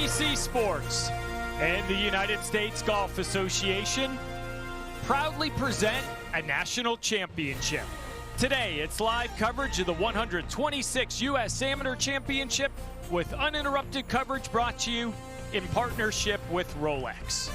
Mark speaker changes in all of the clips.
Speaker 1: NBC Sports and the United States Golf Association proudly present a national championship. Today, it's live coverage of the 126th U.S. Amateur Championship with uninterrupted coverage brought to you in partnership with Rolex.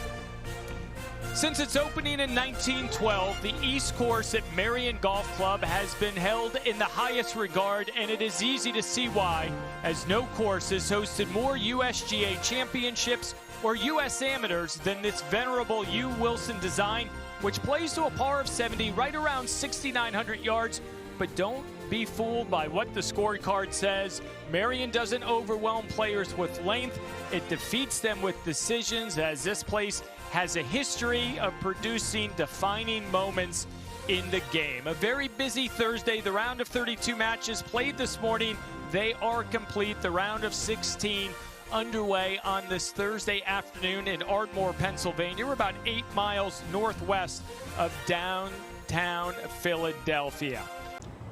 Speaker 1: Since its opening in 1912, the East Course at Merion Golf Club has been held in the highest regard, and it is easy to see why, as no course has hosted more USGA championships or U.S. amateurs than this venerable U. Wilson design, which plays to a par of 70 right around 6,900 yards. But don't be fooled by what the scorecard says. Merion doesn't overwhelm players with length. It defeats them with decisions, as this place has a history of producing defining moments in the game. A very busy Thursday. The round of 32 matches played this morning. They are complete. The round of 16 underway on this Thursday afternoon in Ardmore, Pennsylvania. We're about 8 miles northwest of downtown Philadelphia.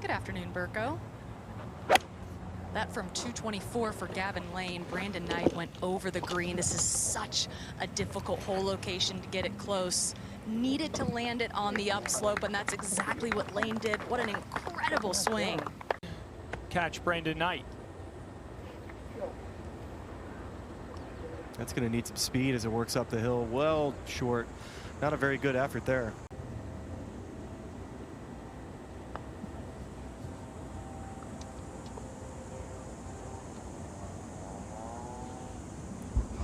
Speaker 2: Good afternoon, Burko. That from 224 for Gavin Lane. Brandon Knight went over the green. This is such a difficult hole location to get it close. Needed to land it on the upslope, and that's exactly what Lane did. What an incredible swing.
Speaker 1: Catch Brandon Knight.
Speaker 3: That's going to need some speed as it works up the hill. Well short. Not a very good effort there.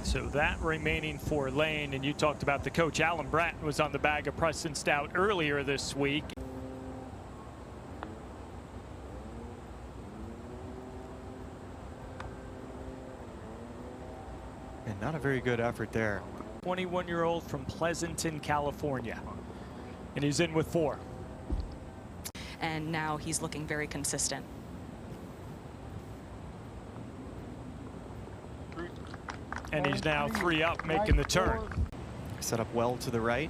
Speaker 1: So that remaining for Lane, and you talked about the coach. Alan Bratton was on the bag of Preston Stout earlier this week.
Speaker 3: And not a very good effort there.
Speaker 1: 21-year-old from Pleasanton, California. And he's in with 4.
Speaker 2: And now he's looking very consistent.
Speaker 1: And he's now 3 up, making the turn.
Speaker 3: Set up well to the right.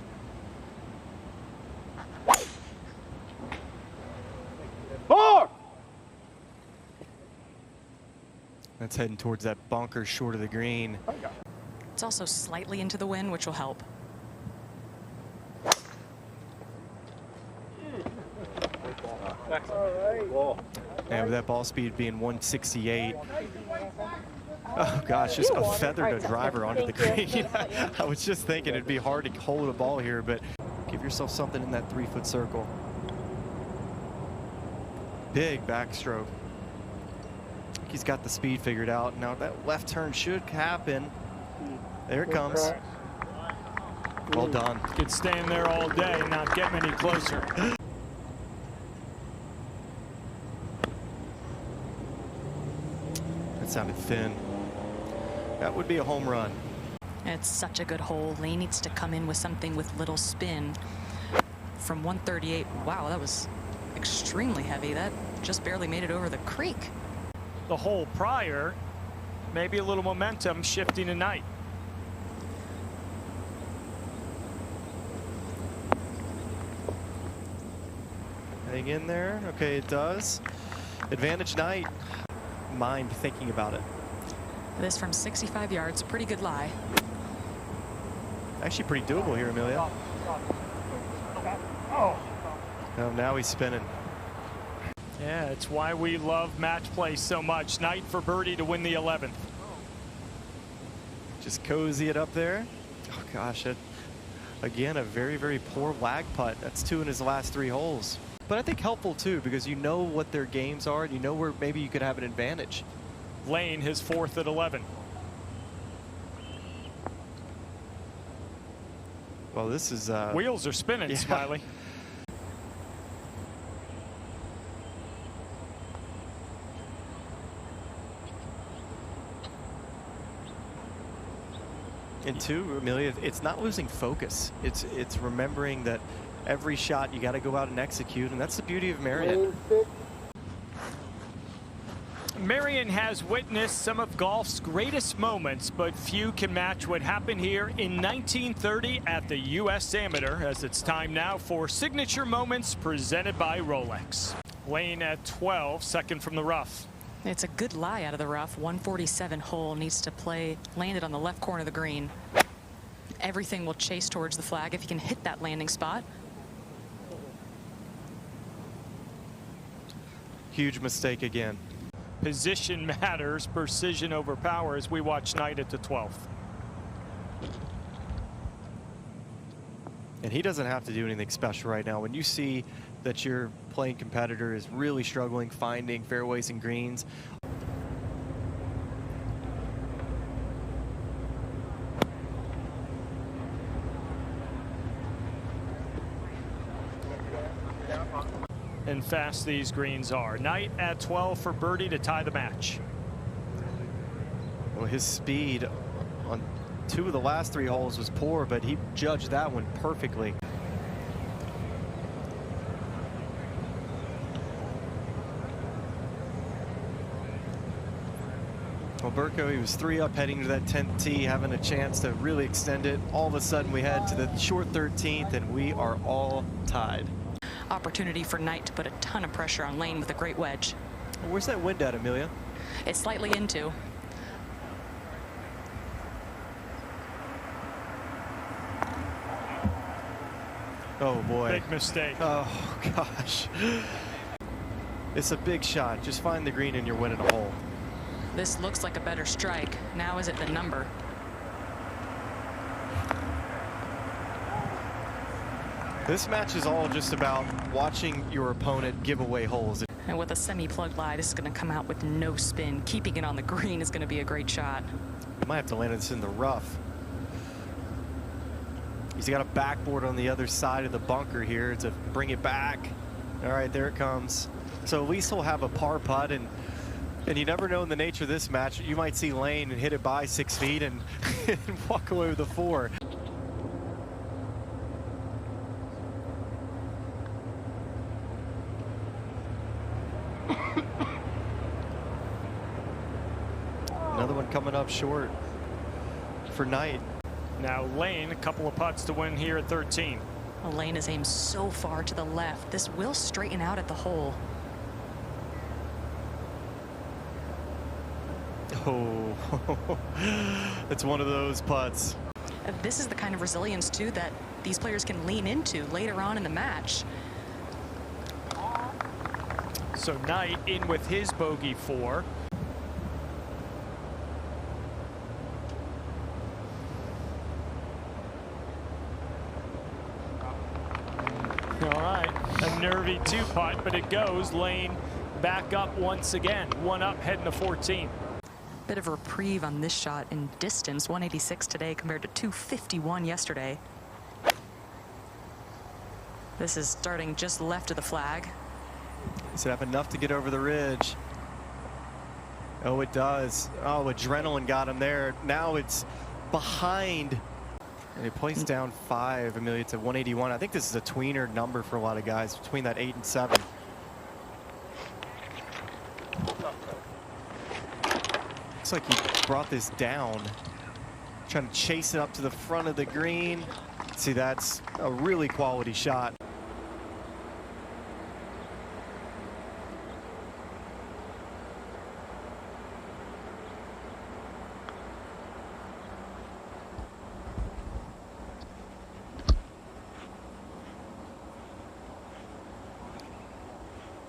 Speaker 3: That's heading towards that bunker short of the green.
Speaker 2: It's also slightly into the wind, which will help.
Speaker 3: And with that ball speed being 168. Oh gosh, just a feathered a driver onto the green. I was just thinking it'd be hard to hold a ball here, but give yourself something in that 3-foot circle. Big backstroke. He's got the speed figured out. Now that left turn should happen. There it comes. Well done.
Speaker 1: Could stand there all day and not get any closer.
Speaker 3: That sounded thin. That would be a home run.
Speaker 2: It's such a good hole. Lane needs to come in with something with little spin. From 138, wow, that was extremely heavy. That just barely made it over the creek.
Speaker 1: The hole prior, maybe a little momentum shifting tonight.
Speaker 3: Hang in there. Okay, it does. Advantage Knight. Mind thinking about it.
Speaker 2: This from 65 yards, a pretty good lie.
Speaker 3: Actually pretty doable here, Amelia. Oh, now he's spinning.
Speaker 1: Yeah, it's why we love match play so much. Knight for birdie to win the 11th.
Speaker 3: Just cozy it up there. Oh gosh, again, a very, very poor lag putt. That's 2 in his last 3 holes. But I think helpful too, because you know what their games are, and you know where maybe you could have an advantage.
Speaker 1: Lane, his 4th at 11.
Speaker 3: Well, this is
Speaker 1: wheels are spinning, yeah. Smiley.
Speaker 3: And 2, Amelia, it's not losing focus. It's remembering that every shot you got to go out and execute, and that's the beauty of Merion.
Speaker 1: Merion has witnessed some of golf's greatest moments, but few can match what happened here in 1930 at the U.S. Amateur, as it's time now for Signature Moments presented by Rolex. Lane at 12, second from the rough.
Speaker 2: It's a good lie out of the rough. 147 hole, needs to play landed on the left corner of the green. Everything will chase towards the flag if he can hit that landing spot.
Speaker 3: Huge mistake again.
Speaker 1: Position matters, precision over power as we watch Knight at the 12th.
Speaker 3: And he doesn't have to do anything special right now. When you see that your playing competitor is really struggling finding fairways and greens,
Speaker 1: and fast these greens are. Knight at 12 for birdie to tie the match.
Speaker 3: well, his speed on 2 of the last 3 holes was poor, but he judged that one perfectly. Well, Burko, he was 3 up heading to that 10th tee, having a chance to really extend it. All of a sudden we head to the short 13th and we are all tied.
Speaker 2: Opportunity for Knight to put a ton of pressure on Lane with a great wedge.
Speaker 3: Where's that wind at, Amelia?
Speaker 2: It's slightly into.
Speaker 3: Oh boy.
Speaker 1: Big mistake.
Speaker 3: Oh gosh. It's a big shot. Just find the green and you're winning a hole.
Speaker 2: This looks like a better strike. Now is it the number?
Speaker 3: This match is all just about watching your opponent give away holes.
Speaker 2: And with a semi-plug lie, this is going to come out with no spin. Keeping it on the green is going to be a great shot.
Speaker 3: Might have to land this in the rough. He's got a backboard on the other side of the bunker here to bring it back. All right, there it comes. So at least he'll have a par putt, and you never know in the nature of this match. You might see Lane and hit it by 6 feet and, and walk away with a 4. Another one coming up short for Knight.
Speaker 1: Now Lane, a couple of putts to win here at 13.
Speaker 2: Well, Lane is aimed so far to the left. This will straighten out at the hole.
Speaker 3: Oh, it's one of those putts.
Speaker 2: This is the kind of resilience, too, that these players can lean into later on in the match.
Speaker 1: So Knight in with his bogey 4. All right, a nervy 2-putt, but it goes. Lane back up once again. 1 up, heading to 14.
Speaker 2: Bit of a reprieve on this shot in distance. 186 today compared to 251 yesterday. This is starting just left of the flag.
Speaker 3: Does it have enough to get over the ridge? Oh, it does. Oh, adrenaline got him there. Now it's behind. And he placed down 5, Amelia. It's at 181. I think this is a tweener number for a lot of guys, between that 8 and 7. Looks like he brought this down, trying to chase it up to the front of the green. See, that's a really quality shot.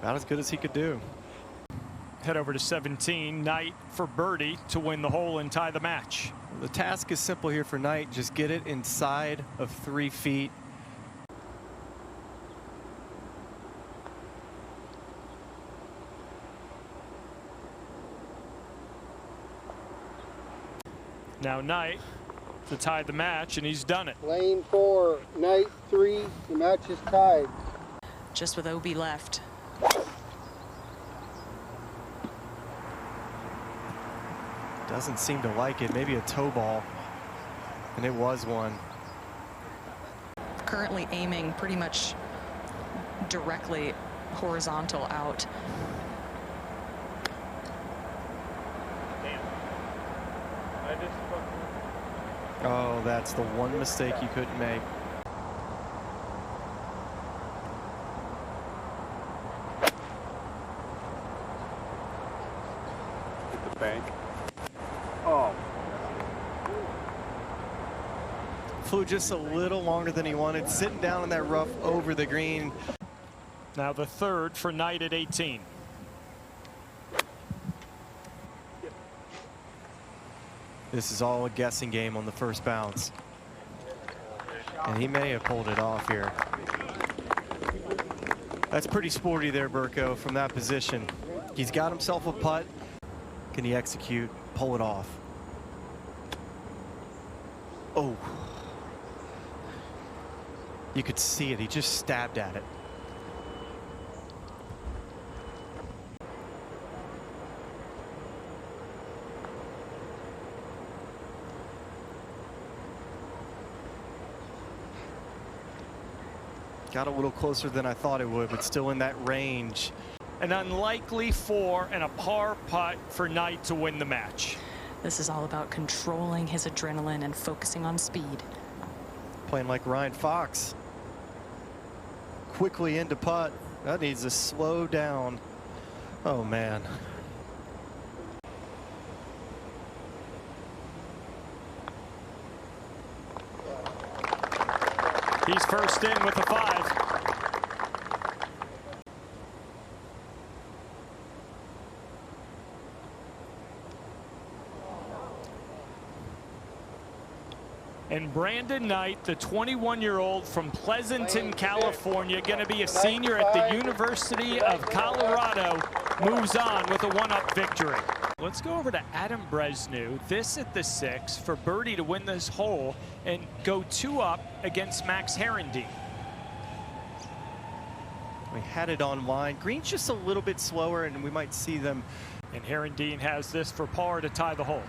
Speaker 3: About as good as he could do.
Speaker 1: Head over to 17. Knight for birdie to win the hole and tie the match.
Speaker 3: The task is simple here for Knight. Just get it inside of 3 feet.
Speaker 1: Now Knight to tie the match, and he's done it.
Speaker 4: Lane 4, Knight 3, the match is tied.
Speaker 2: Just with OB left.
Speaker 3: Doesn't seem to like it. Maybe a toe ball. And it was one.
Speaker 2: Currently aiming pretty much directly horizontal out.
Speaker 3: Oh, that's the one mistake you couldn't make.
Speaker 5: bank. Oh.
Speaker 3: Flew just a little longer than he wanted, sitting down in that rough over the green.
Speaker 1: Now the third for Knight at 18.
Speaker 3: This is all a guessing game on the first bounce. And he may have pulled it off here. That's pretty sporty there, Burko, from that position. He's got himself a putt. Can he execute, pull it off? Oh. You could see it, he just stabbed at it. Got a little closer than I thought it would, but still in that range.
Speaker 1: An unlikely 4 and a par putt for Knight to win the match.
Speaker 2: This is all about controlling his adrenaline and focusing on speed.
Speaker 3: Playing like Ryan Fox. Quickly into putt. That needs to slow down. Oh, man.
Speaker 1: He's first in with a 5. And Brandon Knight, the 21-year-old from Pleasanton, California, going to be a senior at the University of Colorado, moves on with a 1-up victory. Let's go over to Adam Bresnu, this at the 6 for birdie to win this hole and go 2-up against Max Herendeen.
Speaker 3: We had it online. Green's just a little bit slower, and we might see them.
Speaker 1: And Herendeen has this for par to tie the hole.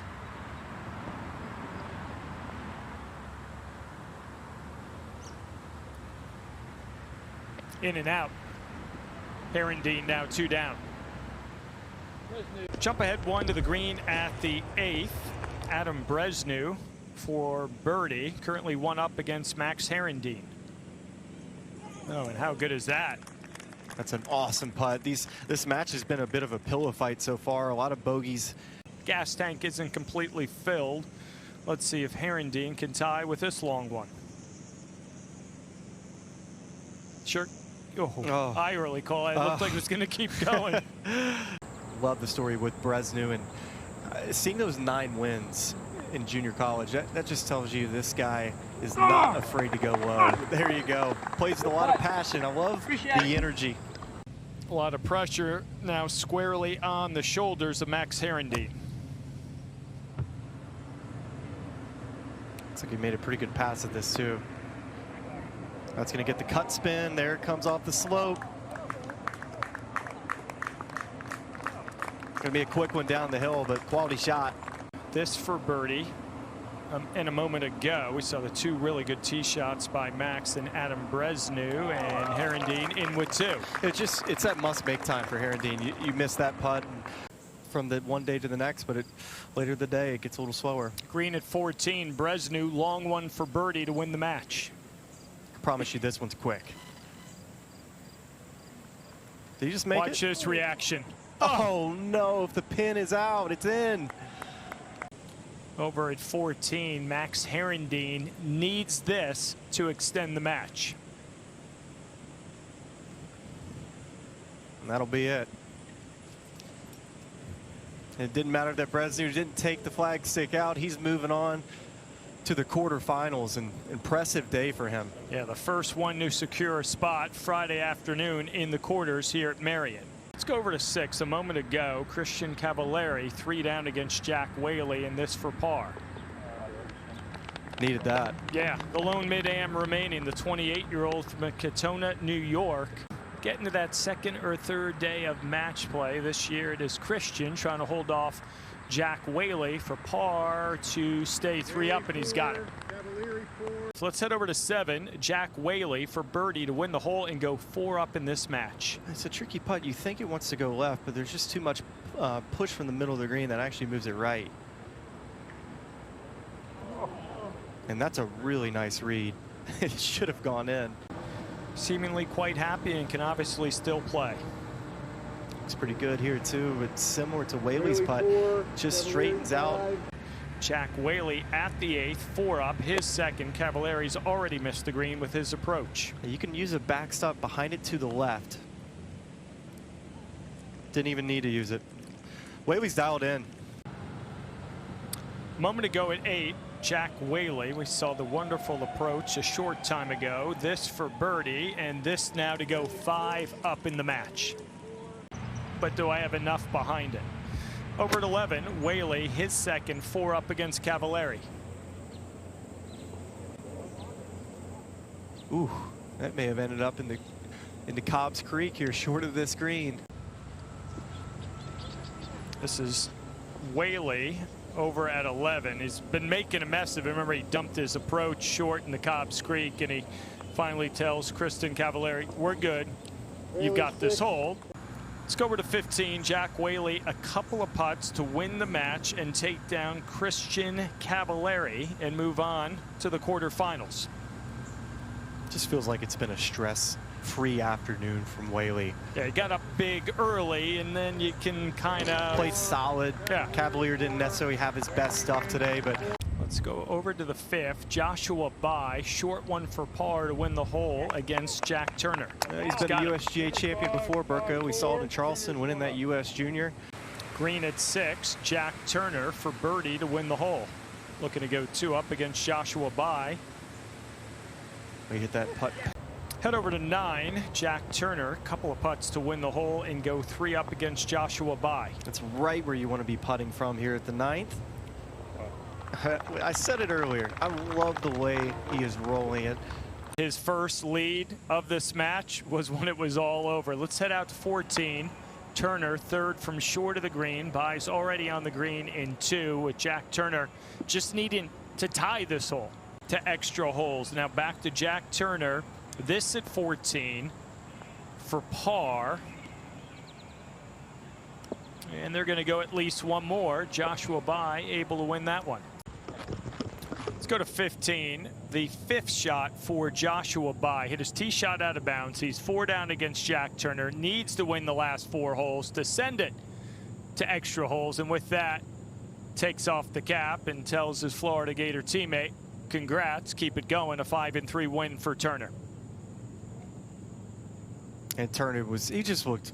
Speaker 1: In and out. Herendeen now 2 down. Jump ahead 1 to the green at the 8th. Adam Bresnu for birdie, currently 1-up against Max Herendeen. Oh, and how good is that?
Speaker 3: That's an awesome putt. This match has been a bit of a pillow fight so far. A lot of bogeys.
Speaker 1: Gas tank isn't completely filled. Let's see if Herendeen can tie with this long one. Sure. Oh. I really call it. It looked like it was going to keep going.
Speaker 3: Love the story with Bresnu, and seeing those 9 wins in junior college, that just tells you this guy is not afraid to go low. There you go. Plays with a lot of passion. I love the energy.
Speaker 1: A lot of pressure now squarely on the shoulders of Max Herendeen.
Speaker 3: Looks like he made a pretty good pass at this too. That's going to get the cut spin. There it comes off the slope. Going to be a quick one down the hill, but quality shot.
Speaker 1: This for birdie. And a moment ago, we saw the 2 really good tee shots by Max and Adam Bresnu, and Herendeen in with 2.
Speaker 3: It's that must-make time for Herendeen. You miss that putt from the one day to the next, but later in the day, it gets a little slower.
Speaker 1: Green at 14. Bresnu, long one for birdie to win the match.
Speaker 3: Promise you this one's quick. Did he just make it?
Speaker 1: Watch this reaction.
Speaker 3: Oh no, if the pin is out, it's in.
Speaker 1: Over at 14, Max Herendeen needs this to extend the match.
Speaker 3: And that'll be it. It didn't matter that Bresnu didn't take the flag stick out. He's moving on to the quarterfinals. An impressive day for him.
Speaker 1: Yeah, the first one to secure a spot Friday afternoon in the quarters here at Merion. Let's go over to 6. A moment ago, Christian Cavaliere 3 down against Jack Whaley, and this for par.
Speaker 3: Needed that.
Speaker 1: Yeah, the lone mid-am remaining, the 28-year-old from Katona, New York. Getting to that 2nd or 3rd day of match play. This year it is Christian trying to hold off Jack Whaley for par to stay 3-up, and he's got it. So let's head over to 7. Jack Whaley for birdie to win the hole and go 4-up in this match.
Speaker 3: It's a tricky putt. You think it wants to go left, but there's just too much push from the middle of the green that actually moves it right. And that's a really nice read. It should have gone in.
Speaker 1: Seemingly quite happy and can obviously still play.
Speaker 3: Looks pretty good here too, but similar to Whaley's putt, just straightens out.
Speaker 1: Jack Whaley at the 8th, 4 up, his second. Cavaliere's already missed the green with his approach.
Speaker 3: You can use a backstop behind it to the left. Didn't even need to use it. Whaley's dialed in.
Speaker 1: Moment ago at 8, Jack Whaley. We saw the wonderful approach a short time ago. This for birdie, and this now to go 5 up in the match. But do I have enough behind it? Over at 11, Whaley, his second, 4 up against Cavaliere.
Speaker 3: Ooh, that may have ended up in the Cobb's Creek here, short of this green.
Speaker 1: This is Whaley over at 11. He's been making a mess of it. Remember, he dumped his approach short in the Cobb's Creek, and he finally tells Kristen Cavaliere, we're good. You've got this hole. Let's go over to 15. Jack Whaley, a couple of putts to win the match and take down Kristen Cavaliere and move on to the quarterfinals.
Speaker 3: Just feels like it's been a stress-free afternoon from Whaley.
Speaker 1: Yeah, he got up big early, and then you can kind of
Speaker 3: played solid.
Speaker 1: Yeah.
Speaker 3: Cavaliere didn't necessarily have his best stuff today, but
Speaker 1: let's go over to the 5th. Joshua Bai, short one for par to win the hole against Jack Turner.
Speaker 3: He's been a USGA champion before, Burko. We saw it in Charleston winning that US Junior.
Speaker 1: Green at 6, Jack Turner for birdie to win the hole. Looking to go 2 up against Joshua Bai.
Speaker 3: We hit that putt.
Speaker 1: Head over to 9, Jack Turner, couple of putts to win the hole and go 3 up against Joshua Bai.
Speaker 3: That's right where you want to be putting from here at the 9th. I said it earlier. I love the way he is rolling it.
Speaker 1: His first lead of this match was when it was all over. Let's head out to 14. Turner, 3rd from short of the green. Bai's already on the green in 2, with Jack Turner just needing to tie this hole to extra holes. Now back to Jack Turner. This at 14 for par. And they're going to go at least one more. Joshua Bai able to win that one. Let's go to 15. The 5th shot for Joshua Bai. Hit his tee shot out of bounds. He's 4 down against Jack Turner. Needs to win the last 4 holes to send it to extra holes. And with that, takes off the cap and tells his Florida Gator teammate, congrats, keep it going. A 5-3 win for Turner.
Speaker 3: And Turner he just looked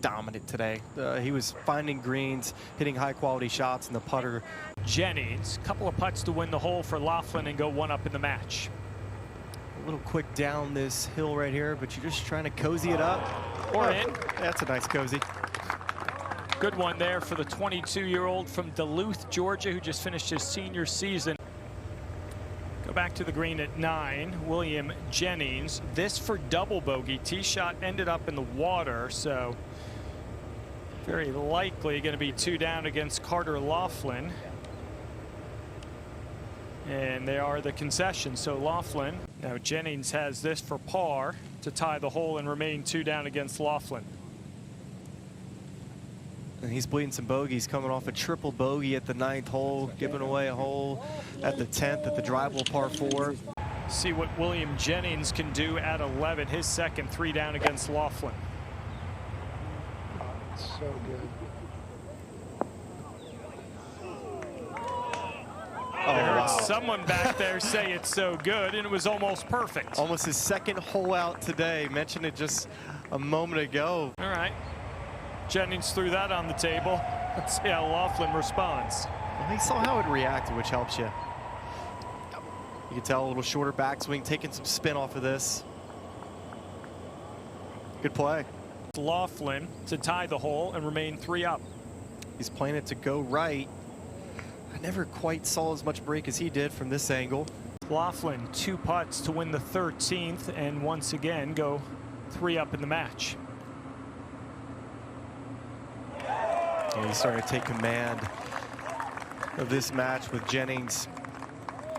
Speaker 3: dominant today. He was finding greens, hitting high quality shots in the putter.
Speaker 1: Jennings, couple of putts to win the hole for Laughlin and go 1 up in the match.
Speaker 3: A little quick down this hill right here, but you're just trying to cozy it up.
Speaker 1: Or in.
Speaker 3: That's a nice cozy.
Speaker 1: Good one there for the 22-year-old from Duluth, Georgia, who just finished his senior season. Go back to the green at 9, William Jennings. This for double bogey. Tee shot ended up in the water, so very likely going to be 2 down against Carter Laughlin. And they are the concessions. So Laughlin, now Jennings has this for par to tie the hole and remain 2 down against Laughlin.
Speaker 3: And he's bleeding some bogeys, coming off a triple bogey at the 9th hole, giving away a hole at the 10th at the drivable par 4.
Speaker 1: See what William Jennings can do at 11, his second 3 down against Laughlin.
Speaker 4: So good.
Speaker 1: I heard someone back there say it's so good, and it was almost perfect.
Speaker 3: Almost his second hole out today. Mentioned it just a moment ago.
Speaker 1: All right. Jennings threw that on the table. Let's see how Laughlin responds.
Speaker 3: Well, he saw how it reacted, which helps you. You can tell a little shorter backswing, taking some spin off of this. Good play.
Speaker 1: Laughlin to tie the hole and remain 3 up.
Speaker 3: He's playing it to go right. I never quite saw as much break as he did from this angle.
Speaker 1: Laughlin 2 putts to win the 13th and once again go 3 up in the match.
Speaker 3: And he's starting to take command of this match with Jennings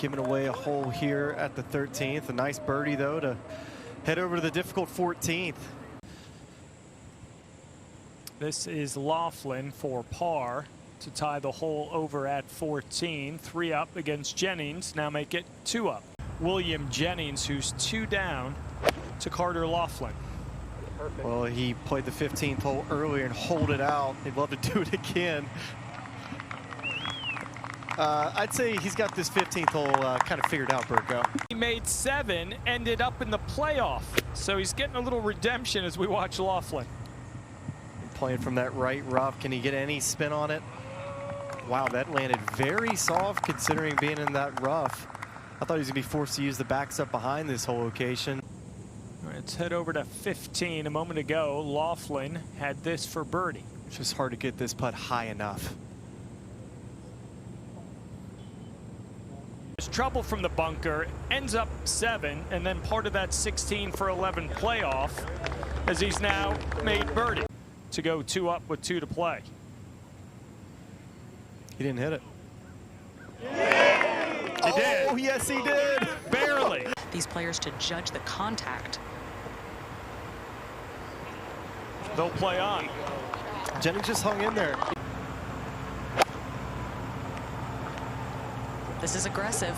Speaker 3: giving away a hole here at the 13th. A nice birdie though to head over to the difficult 14th.
Speaker 1: This is Laughlin for par to tie the hole over at 14. 3 up against Jennings, now make it 2 up. William Jennings, who's 2 down to Carter Laughlin.
Speaker 3: Well, he played the 15th hole earlier and holed it out. He'd love to do it again. I'd say he's got this 15th hole kind of figured out, Burko.
Speaker 1: He made 7, ended up in the playoff. So he's getting a little redemption as we watch Laughlin.
Speaker 3: Playing from that right rough. Can he get any spin on it? Wow, that landed very soft considering being in that rough. I thought he was going to be forced to use the backstep behind this whole location.
Speaker 1: Let's head over to 15. A moment ago, Laughlin had this for birdie.
Speaker 3: It's just hard to get this putt high enough.
Speaker 1: There's trouble from the bunker, ends up 7, and then part of that 16 for 11 playoff as he's now made birdie to go 2 up with 2 to play.
Speaker 3: He didn't hit it.
Speaker 1: He did.
Speaker 3: Oh, yes, he did.
Speaker 1: Barely.
Speaker 2: These players to judge the contact.
Speaker 1: They'll play on.
Speaker 3: Jennings just hung in there.
Speaker 2: This is aggressive.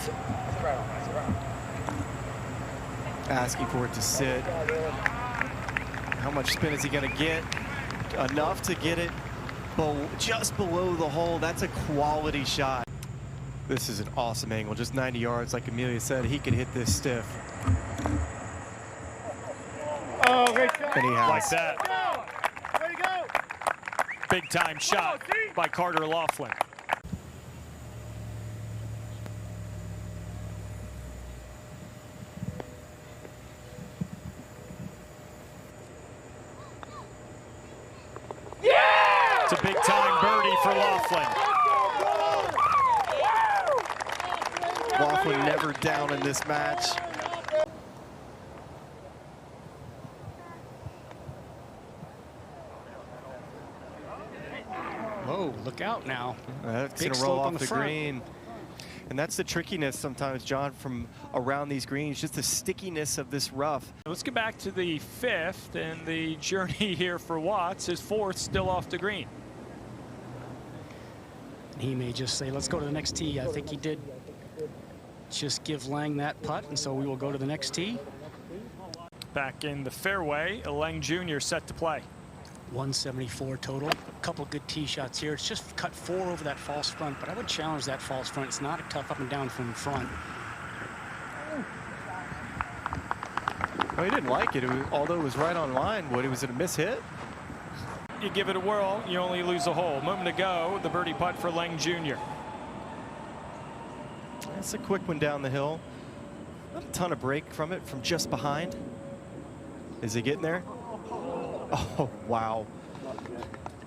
Speaker 3: Asking for it to sit. How much spin is he going to get? Enough to get it just below the hole. That's a quality shot. This is an awesome angle, just 90 yards. Like Amelia said, he could hit this stiff.
Speaker 4: Oh, great shot.
Speaker 3: And he has.
Speaker 1: Like that.
Speaker 4: Way to go.
Speaker 1: Big time shot by Carter Laughlin. It's a big time birdie for Laughlin.
Speaker 3: Laughlin never down in this match.
Speaker 6: Whoa, look out now.
Speaker 3: That's
Speaker 6: Big
Speaker 3: going to roll
Speaker 6: slope on
Speaker 3: off
Speaker 6: the
Speaker 3: the
Speaker 6: front.
Speaker 3: green. And that's the trickiness sometimes, John, from around these greens, just the stickiness of this rough.
Speaker 1: Let's get back to the 5th and the journey here for Watts. His 4th still off the green.
Speaker 6: He may just say, let's go to the next tee. I think he did just give Lang that putt, and so we will go to the next tee.
Speaker 1: Back in the fairway, Lang Jr. set to play.
Speaker 6: 174 total. A couple good tee shots here. It's just cut 4 over that false front, but I would challenge that false front. It's not a tough up and down from front.
Speaker 3: Well, he didn't like it. Although it was right on line. What, was it a miss hit?
Speaker 1: You give it a whirl, you only lose a hole. A moment ago, the birdie putt for Lang Jr.
Speaker 3: That's a quick one down the hill. Not a ton of break from it, from just behind. Is he getting there? Oh, wow.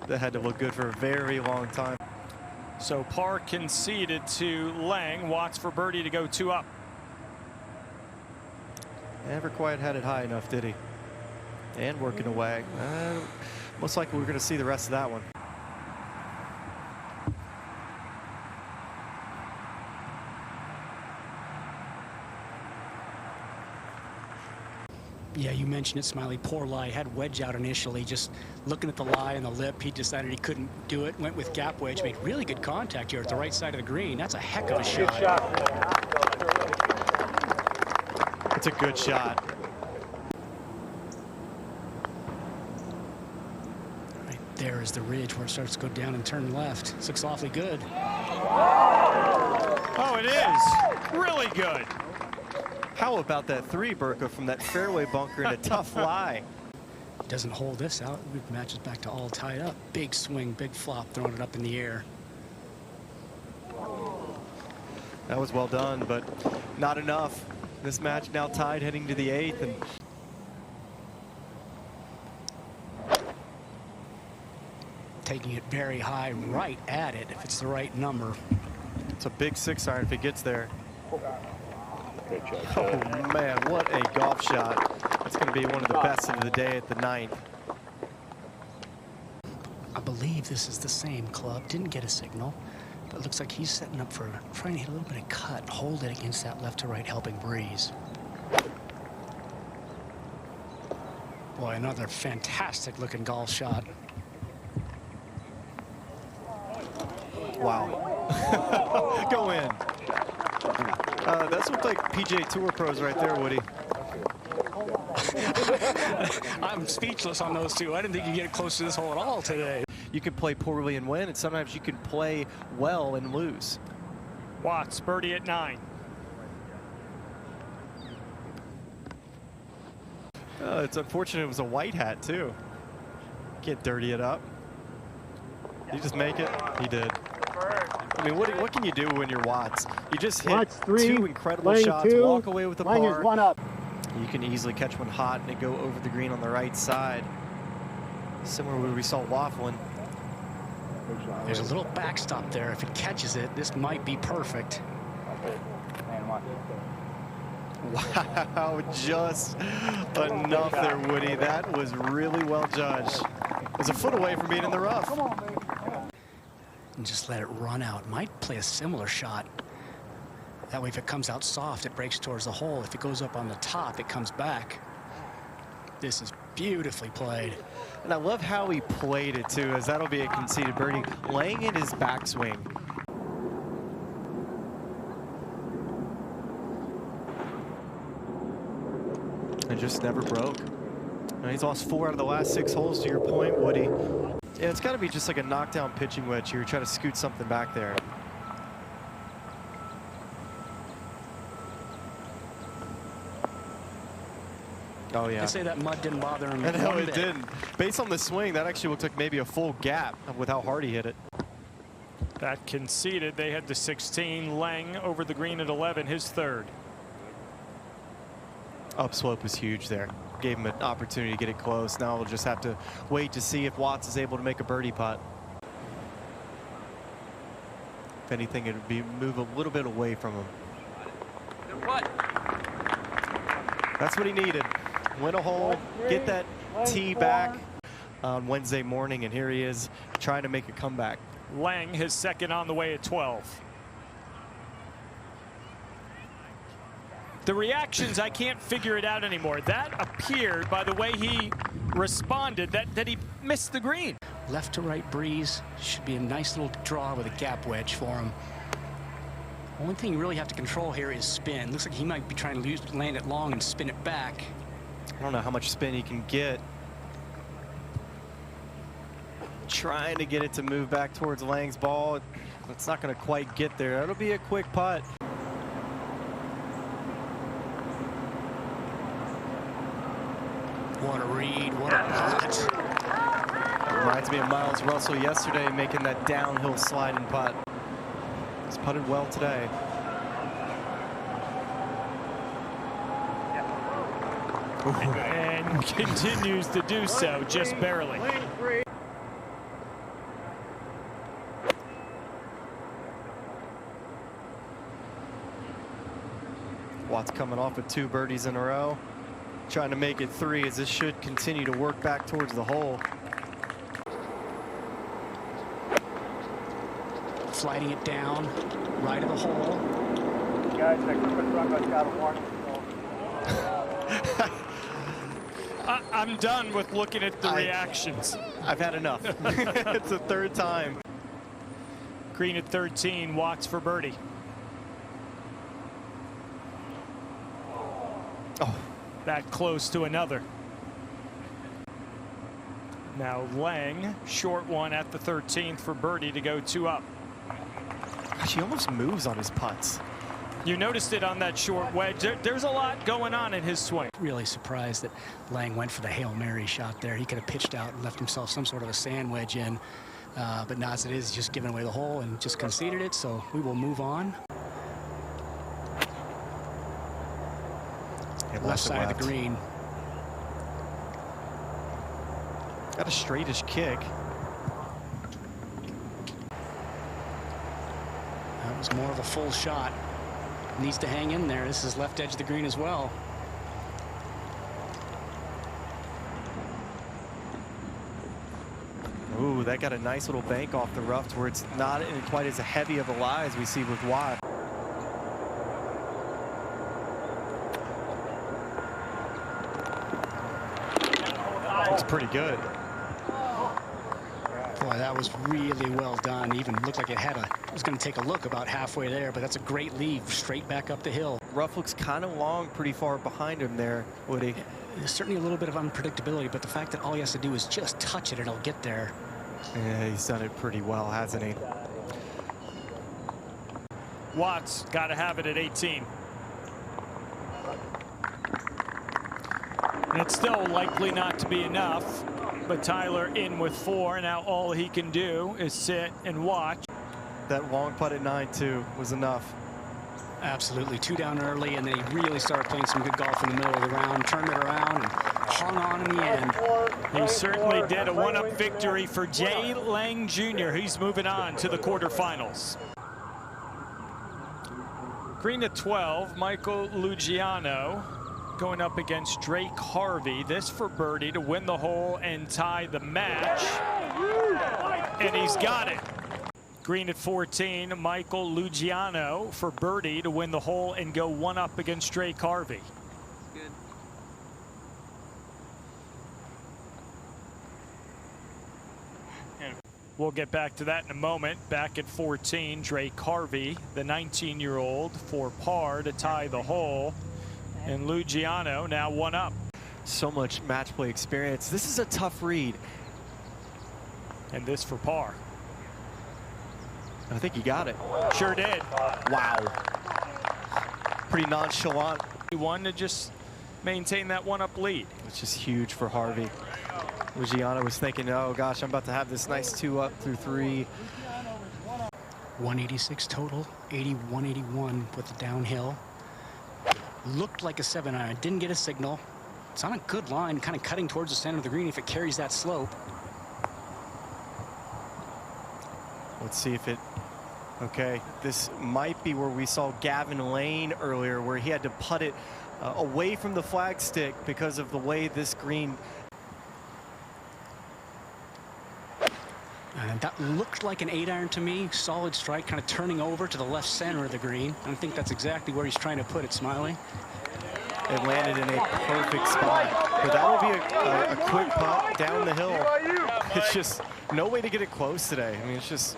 Speaker 3: That had to look good for a very long time.
Speaker 1: So par conceded to Lang. Watts for birdie to go 2 up.
Speaker 3: Never quite had it high enough, did he? And working away. Most likely we're going to see the rest of that one.
Speaker 6: Yeah, you mentioned it, Smiley. Poor lie. Had wedge out initially. Just looking at the lie and the lip, he decided he couldn't do it. Went with gap wedge. Made really good contact here at the right side of the green. That's a heck of a shot.
Speaker 3: It's a good shot.
Speaker 6: Right there is the ridge where it starts to go down and turn left. This looks awfully good.
Speaker 1: Oh, it is. Really good.
Speaker 3: How about that 3, Burko, from that fairway bunker in a tough lie?
Speaker 6: Doesn't hold this out. It matches back to all tied up. Big swing, big flop, throwing it up in the air.
Speaker 3: That was well done, but not enough. This match now tied heading to the 8th. And
Speaker 6: taking it very high, right at it, if it's the right number.
Speaker 3: it's a big 6-iron if it gets there. Oh, man, what a golf shot. That's going to be one of the best of the day at the 9th.
Speaker 6: I believe this is the same club. Didn't get a signal, but it looks like he's setting up for trying to hit a little bit of cut, hold it against that left to right helping breeze. Boy, another fantastic looking golf shot.
Speaker 3: Wow. Go in. That's looked like PGA Tour pros right there, Woody.
Speaker 6: I'm speechless on those two. I didn't think you'd get close to this hole at all today.
Speaker 3: You can play poorly and win, and sometimes you can play well and lose.
Speaker 1: Watts, birdie at 9.
Speaker 3: It's unfortunate it was a white hat, too. Can't dirty it up. Did he just make it? He did. I mean, what can you do when you're Watts? You just hit two incredible shots, walk away with the par.
Speaker 4: One up.
Speaker 3: You can easily catch one hot and it go over the green on the right side. Similar to what we saw Laughlin.
Speaker 6: There's a little backstop there. If it catches it, this might be perfect.
Speaker 3: Wow, just enough there, Woody. That was really well judged. It was a foot away from being in the rough.
Speaker 6: And just let it run out. Might play a similar shot. That way, if it comes out soft, it breaks towards the hole. If it goes up on the top, it comes back. This is beautifully played.
Speaker 3: And I love how he played it, too, as that'll be a conceded birdie. Laying in his backswing. And just never broke. And he's lost 4 out of the last 6 holes, to your point, Woody. Yeah, it's got to be just like a knockdown pitching wedge here. Try to scoot something back there. Oh, yeah.
Speaker 6: I'd say that mud didn't bother him.
Speaker 3: No, it didn't. Based on the swing, that actually looked like maybe a full gap with how hard he hit it.
Speaker 1: That conceded. They had the 16. Lang over the green at 11, his 3rd.
Speaker 3: Upslope was huge there. Gave him an opportunity to get it close. Now we'll just have to wait to see if Watts is able to make a birdie putt. If anything, it would be move a little bit away from him. That's what he needed. Win a hole, get that tee back on Wednesday morning, and here he is trying to make a comeback.
Speaker 1: Lang, his 2nd on the way at 12. The reactions, I can't figure it out anymore. That appeared, by the way he responded, that he missed the green.
Speaker 6: Left to right breeze. Should be a nice little draw with a gap wedge for him. Only thing you really have to control here is spin. Looks like he might be trying to land it long and spin it back.
Speaker 3: I don't know how much spin he can get. Trying to get it to move back towards Lang's ball. It's not going to quite get there. That'll be a quick putt.
Speaker 6: What a read, what a putt.
Speaker 3: Reminds me of Miles Russell yesterday making that downhill sliding putt. He's putted well today.
Speaker 1: And continues to do so, just barely.
Speaker 3: Watts coming off with 2 birdies in a row. Trying to make it 3 as this should continue to work back towards the hole.
Speaker 6: Sliding it down, right of the hole.
Speaker 5: Guys, that Griffith run got a warning.
Speaker 1: I'm done with looking at the reactions.
Speaker 3: I've had enough. It's the 3rd time.
Speaker 1: Green at 13, Watts for birdie.
Speaker 3: Oh.
Speaker 1: That close to another. Now Lang, short one at the 13th for birdie to go 2 up.
Speaker 3: Gosh, he almost moves on his putts.
Speaker 1: You noticed it on that short wedge. There's a lot going on in his swing.
Speaker 6: Really surprised that Lang went for the Hail Mary shot there. He could have pitched out and left himself some sort of a sand wedge in. But not as it is, just giving away the hole and just conceded it. So we will move on. Left side of the green.
Speaker 3: Got a straightish kick.
Speaker 6: That was more of a full shot. Needs to hang in there. This is left edge of the green as well.
Speaker 3: Ooh, that got a nice little bank off the rough to where it's not quite as heavy of a lie as we see with Watt. Looks pretty good.
Speaker 6: Boy, that was really well done. Even looked like it was going to take a look about halfway there, but that's a great lead straight back up the hill.
Speaker 3: Rough looks kind of long, pretty far behind him there, Woody.
Speaker 6: There's certainly a little bit of unpredictability, but the fact that all he has to do is just touch it and it'll get there.
Speaker 3: Yeah, he's done it pretty well, hasn't he?
Speaker 1: Watts got to have it at 18. And it's still likely not to be enough, but Tyler in with 4. Now all he can do is sit and watch.
Speaker 3: That long putt at 9-2 was enough.
Speaker 6: Absolutely. 2 down early, and then he really started playing some good golf in the middle of the round, turned it around, and hung on in the end.
Speaker 1: He certainly did. A one-up victory for Jay Lang Jr. He's moving on to the quarterfinals. Green at 12, Michael Lugiano going up against Drake Harvey. This for birdie to win the hole and tie the match. And he's got it. Green at 14, Michael Lugiano for birdie to win the hole and go 1-up against Drake Harvey.
Speaker 7: Good.
Speaker 1: We'll get back to that in a moment. Back at 14, Drake Harvey, the 19-year-old, for par to tie the hole. And Lugiano now 1-up.
Speaker 3: So much match play experience. This is a tough read.
Speaker 1: And this for par.
Speaker 3: I think he got it.
Speaker 1: Sure did.
Speaker 3: Wow. Pretty nonchalant.
Speaker 1: He wanted to just maintain that 1-up lead.
Speaker 3: Which is huge for Harvey. Lugiano was thinking, oh gosh, I'm about to have this nice 2-up through 3.
Speaker 6: 186 total, 81 with the downhill. Looked like a 7-iron, didn't get a signal. It's on a good line, kind of cutting towards the center of the green if it carries that slope.
Speaker 3: Let's see if it, okay, this might be where we saw Gavin Lane earlier, where he had to putt it away from the flag stick because of the way this green.
Speaker 6: And that looked like an 8-iron to me, solid strike, kind of turning over to the left center of the green. I think that's exactly where he's trying to put it, Smiley.
Speaker 3: It landed in a perfect spot, but that will be a quick putt down the hill. It's just no way to get it close today. I mean, it's just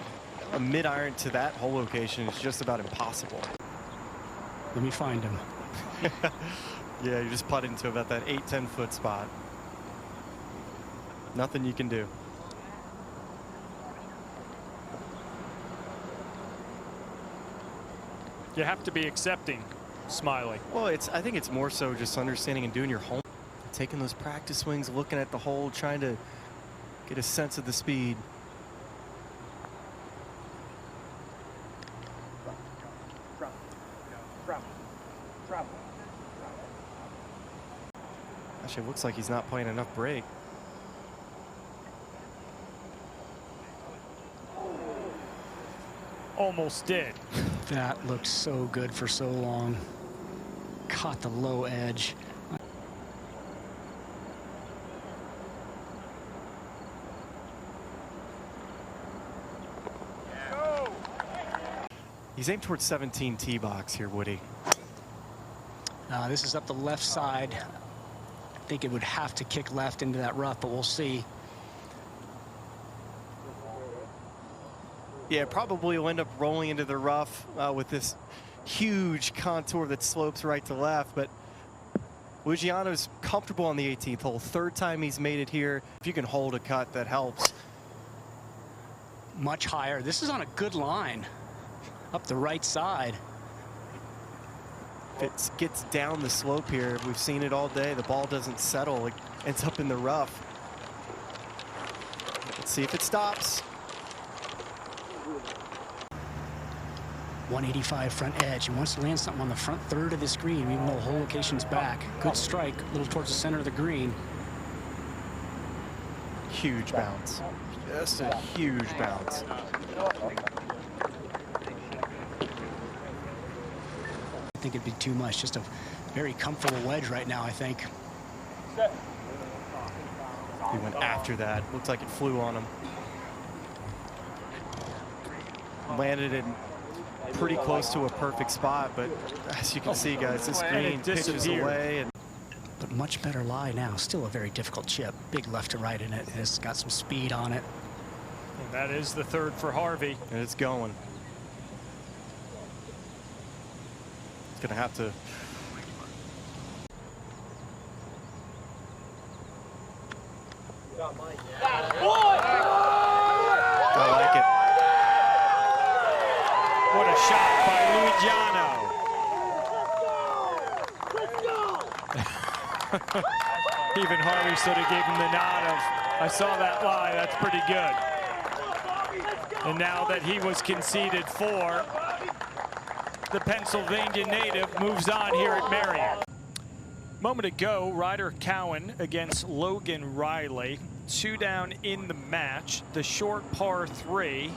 Speaker 3: a mid-iron to that whole location is just about impossible.
Speaker 6: Let me find him.
Speaker 3: Yeah, you just putt into about that 8-10 foot spot. Nothing you can do.
Speaker 1: You have to be accepting, Smiley.
Speaker 3: Well, I think it's more so just understanding and doing your home, taking those practice swings, looking at the hole, trying to get a sense of the speed. Actually, it looks like he's not playing enough break.
Speaker 1: Almost did.
Speaker 6: That looked so good for so long. Caught the low edge.
Speaker 3: He's aimed towards 17 tee box here, Woody.
Speaker 6: This is up the left side. I think it would have to kick left into that rough, but we'll see.
Speaker 3: Yeah, probably will end up rolling into the rough with this huge contour that slopes right to left, but Lugiano's comfortable on the 18th hole. 3rd time he's made it here. If you can hold a cut, that helps.
Speaker 6: Much higher. This is on a good line. Up the right side.
Speaker 3: If it gets down the slope here, we've seen it all day. The ball doesn't settle. It ends up in the rough. Let's see if it stops.
Speaker 6: 185 front edge. He wants to land something on the front third of this green, even though the whole location's back. Good strike, a little towards the center of the green.
Speaker 3: Huge bounce. Just a huge bounce.
Speaker 6: I think it'd be too much. Just a very comfortable wedge right now, I think.
Speaker 3: He went after that. Looks like it flew on him. Landed in pretty close to a perfect spot, but as you can see, guys, this green pitches away.
Speaker 6: But much better lie now. Still a very difficult chip. Big left to right in it. It's got some speed on it.
Speaker 1: And that is the 3rd for Harvey.
Speaker 3: And it's going. It's going to have to. I like it.
Speaker 1: What a shot by Lugiano. Even Harvey sort of gave him the nod of, I saw that lie, that's pretty good. And now that he was conceded for, the Pennsylvania native moves on here at Merion. Moment ago, Ryder Cowan against Logan Riley. 2 down in the match, the short par 3.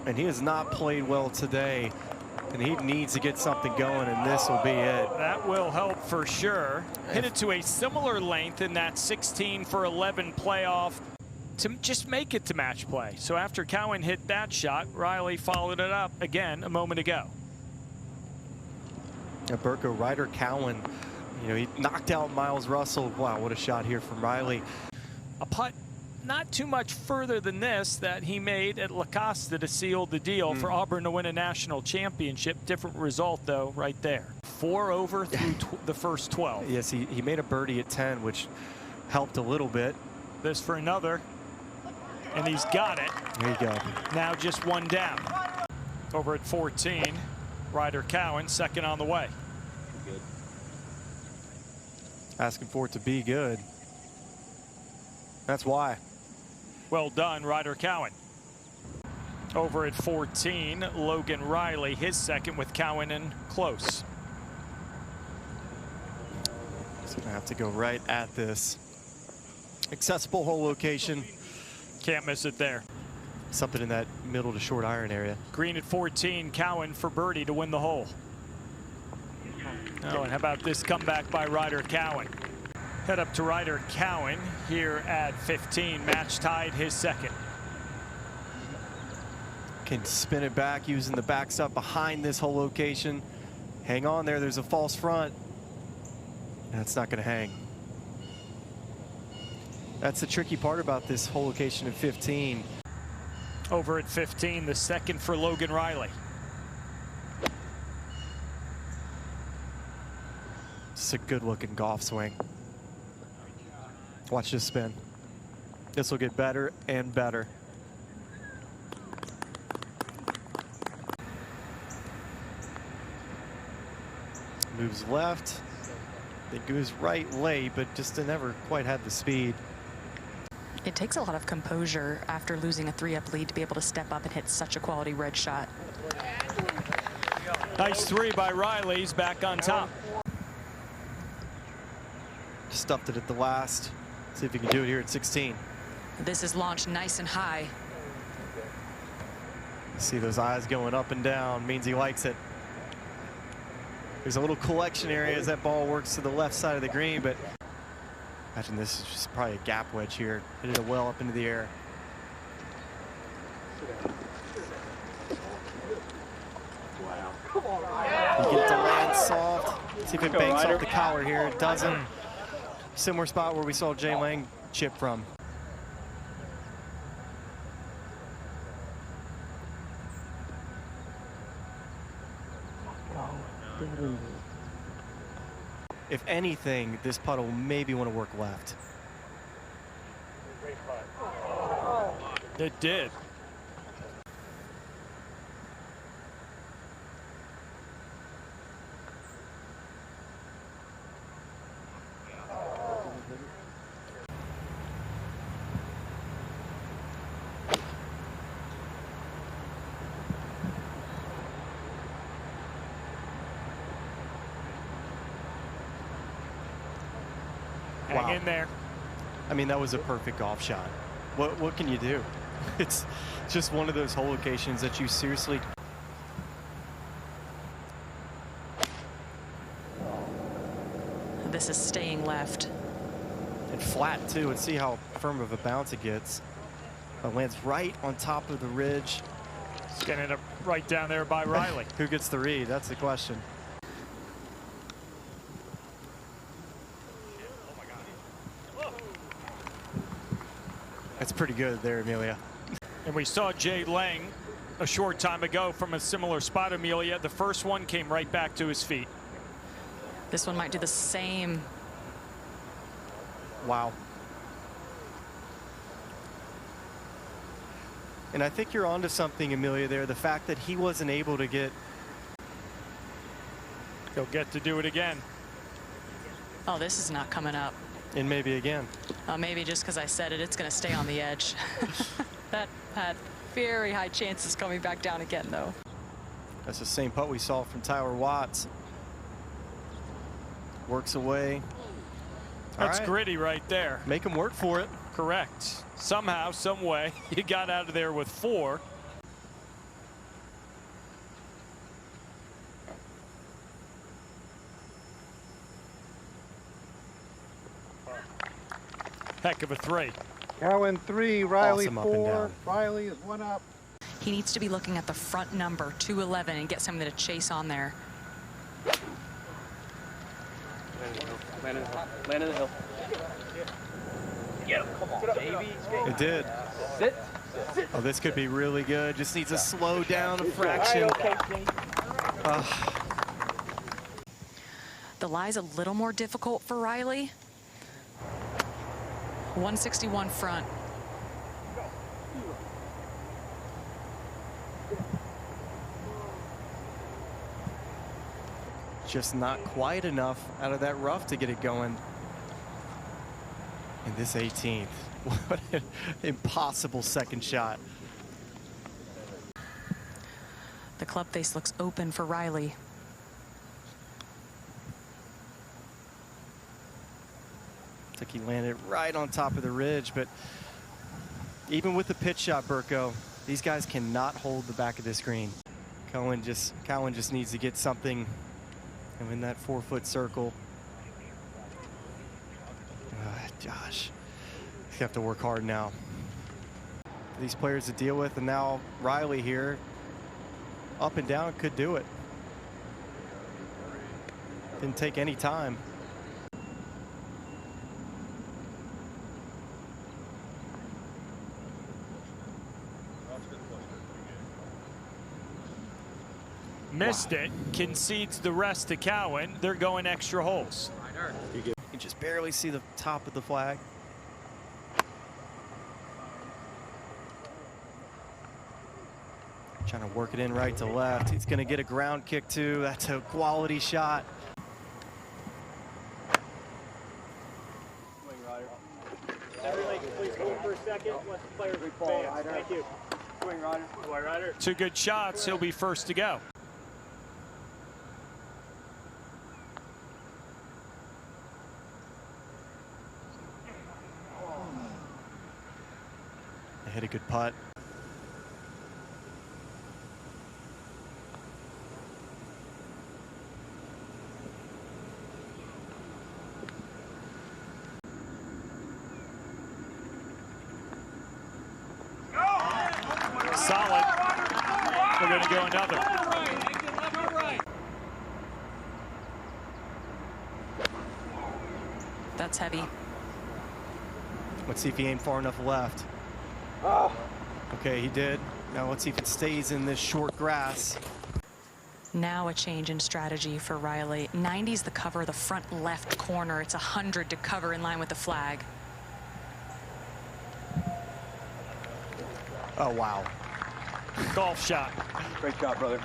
Speaker 3: And he has not played well today, and he needs to get something going, and this will be it.
Speaker 1: That will help for sure. Hit it to a similar length in that 16 for 11 playoff to just make it to match play. So after Cowan hit that shot, Riley followed it up again a moment ago.
Speaker 3: Burko, Ryder Cowan, you know, he knocked out Miles Russell. Wow, what a shot here from Riley.
Speaker 1: A putt not too much further than this that he made at La Costa to seal the deal for Auburn to win a national championship. Different result, though, right there. 4 over through the first 12.
Speaker 3: Yes, he made a birdie at 10, which helped a little bit.
Speaker 1: This for another, and he's got it.
Speaker 3: There you go.
Speaker 1: Now just 1 down. Over at 14, Ryder Cowan, second on the way.
Speaker 3: Asking for it to be good. That's why.
Speaker 1: Well done, Ryder Cowan. Over at 14, Logan Riley, his second with Cowan in close.
Speaker 3: He's gonna have to go right at this. Accessible hole location.
Speaker 1: Can't miss it there.
Speaker 3: Something in that middle to short iron area.
Speaker 1: Green at 14, Cowan for birdie to win the hole. Oh, and how about this comeback by Ryder Cowan? Head up to Ryder Cowan here at 15, match tied, his second.
Speaker 3: Can spin it back using the backstop behind this hole location. Hang on there, there's a false front. That's not gonna hang. That's the tricky part about this hole location at 15.
Speaker 1: Over at 15, the second for Logan Riley.
Speaker 3: It's a good looking golf swing. Watch this spin. This will get better and better. Moves left. It goes right late, but just never quite had the speed.
Speaker 2: It takes a lot of composure after losing a 3-up lead to be able to step up and hit such a quality red shot.
Speaker 1: Nice 3 by Riley. He's back on top.
Speaker 3: Stuffed it at the last. See if he can do it here at 16.
Speaker 2: This is launched nice and high.
Speaker 3: See those eyes going up and down, means he likes it. There's a little collection area as that ball works to the left side of the green, but imagine this is just probably a gap wedge here. Hit it well up into the air. You get to land soft. See if it banks off the collar here. It doesn't. Similar spot where we saw Jay Lang chip from. If anything, this putt will maybe want to work left.
Speaker 1: It did. Hang in there.
Speaker 3: I mean, that was a perfect golf shot. What can you do? It's just one of those hole locations that you seriously.
Speaker 2: This is staying left.
Speaker 3: And flat too, and see how firm of a bounce it gets. It lands right on top of the ridge.
Speaker 1: It's gonna end up right down there by Riley.
Speaker 3: Who gets the read? That's the question. That's pretty good there, Amelia.
Speaker 1: And we saw Jay Lang a short time ago from a similar spot, Amelia. The first one came right back to his feet.
Speaker 2: This one might do the same.
Speaker 3: Wow. And I think you're onto something, Amelia, there. The fact that he wasn't able to get...
Speaker 1: He'll get to do it again.
Speaker 2: Oh, this is not coming up.
Speaker 3: And maybe again.
Speaker 2: Maybe just because I said it, it's going to stay on the edge. That had very high chances coming back down again, though.
Speaker 3: That's the same putt we saw from Tyler Watts. Works away.
Speaker 1: That's
Speaker 3: right.
Speaker 1: gritty right there.
Speaker 3: Make him work for it.
Speaker 1: Correct. Somehow, some way, you got out of there with 4. Heck of a 3.
Speaker 4: Cowan 3, Riley
Speaker 3: Awesome up and
Speaker 4: 4.
Speaker 3: down.
Speaker 4: Riley is 1 up.
Speaker 2: He needs to be looking at the front number, 211, and get something to chase on there.
Speaker 5: Land in the hill. Get him. Come on, baby.
Speaker 3: It did.
Speaker 5: Sit.
Speaker 3: Oh, this could be really good. Just needs to slow down a fraction.
Speaker 2: The lie's a little more difficult for Riley. 161 front.
Speaker 3: Just not quite enough out of that rough to get it going. And this 18th, what an impossible second shot.
Speaker 2: The club face looks open for Riley.
Speaker 3: Looks like he landed right on top of the ridge, but even with the pitch shot, Burko, these guys cannot hold the back of this green. Cowan just needs to get something in that 4-foot circle. Josh, you have to work hard now. These players to deal with, and now Riley here, up and down, could do it. Didn't take any time.
Speaker 1: Missed it, concedes the rest to Cowan. They're going extra holes.
Speaker 3: You can just barely see the top of the flag. Trying to work it in right to left. He's going to get a ground kick too. That's a quality shot.
Speaker 5: Everybody, please hold for a second. Let the players advance. Thank you. Swing rider. Swing rider.
Speaker 1: 2 good shots. He'll be first to go.
Speaker 3: They hit a good putt.
Speaker 1: Solid. We're going to go another.
Speaker 2: That's heavy.
Speaker 3: Let's see if he ain't far enough left. Okay, he did. Now let's see if it stays in this short grass.
Speaker 2: Now a change in strategy for Riley. 90's the cover of the front left corner. It's 100 to cover in line with the flag.
Speaker 3: Oh, wow.
Speaker 1: Golf shot.
Speaker 5: Great job, brother.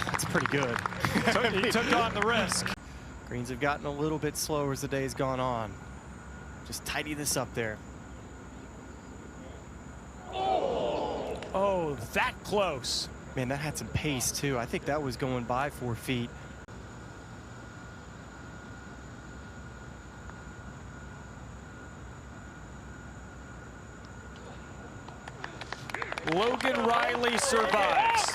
Speaker 3: That's pretty good.
Speaker 1: He took on the risk.
Speaker 3: Greens have gotten a little bit slower as the day's gone on. Just tidy this up there.
Speaker 1: Oh, that close.
Speaker 3: Man, that had some pace too. I think that was going by 4 feet.
Speaker 1: Logan Riley survives.